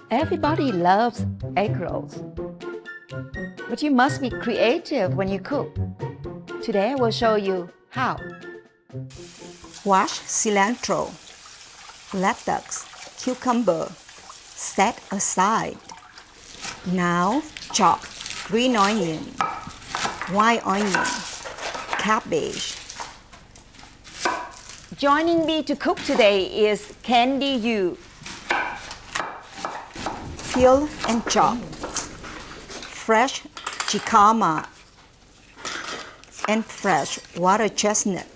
Everybody loves egg rolls, but you must be creative when you cook. Today I will show you how. Wash cilantro, lettuce, cucumber, set aside. Now chop green onion, white onion, cabbage. Joining me to cook today is Candy Yu. Peel and chop fresh jicama and fresh water chestnut.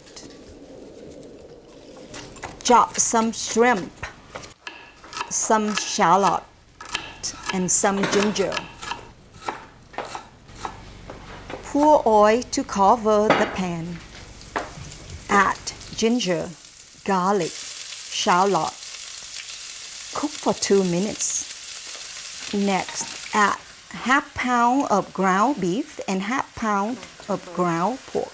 Chop some shrimp, some shallot, and some ginger. Pour oil to cover the pan. Add ginger, garlic, shallot. Cook for 2 minutes. Next, add half pound of ground beef and half pound of ground pork.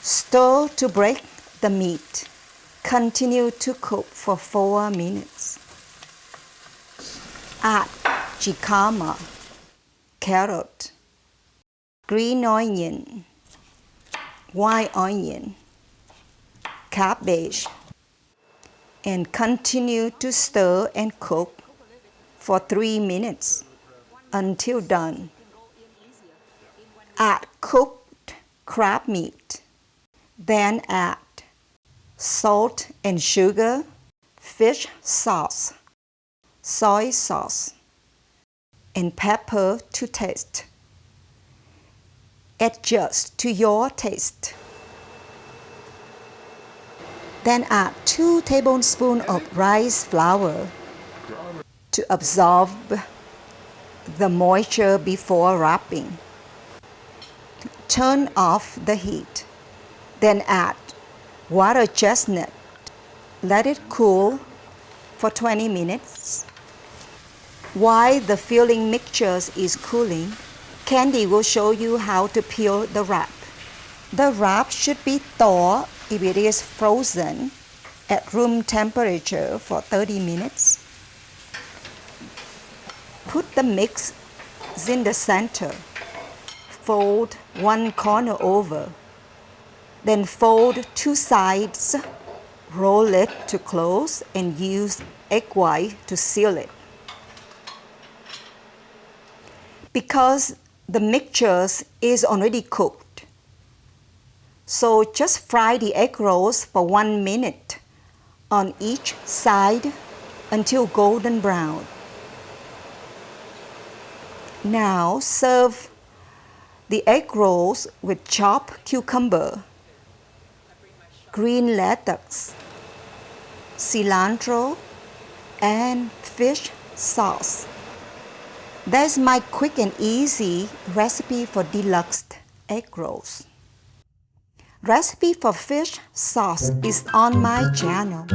Stir to break the meat. Continue to cook for 4 minutes. Add jicama, carrot, green onion, white onion, cabbage, and continue to stir and cook for 3 minutes until done. Add cooked crab meat. Then add salt and sugar, fish sauce, soy sauce, and pepper to taste. Adjust to your taste. Then add 2 tablespoons of rice flour to absorb the moisture before wrapping. Turn off the heat. Then add water chestnut. Let it cool for 20 minutes. While the filling mixture is cooling, Candy will show you how to peel the wrap. The wrap should be thawed if it is frozen at room temperature for 30 minutes. Put the mix in the center. Fold one corner over. Then fold 2 sides. Roll it to close and use egg white to seal it. Because the mixture is already cooked, so just fry the egg rolls for 1 minute on each side until golden brown. Now serve the egg rolls with chopped cucumber, green lettuce, cilantro, and fish sauce. That's my quick and easy recipe for deluxe egg rolls. Recipe for fish sauce is on my channel.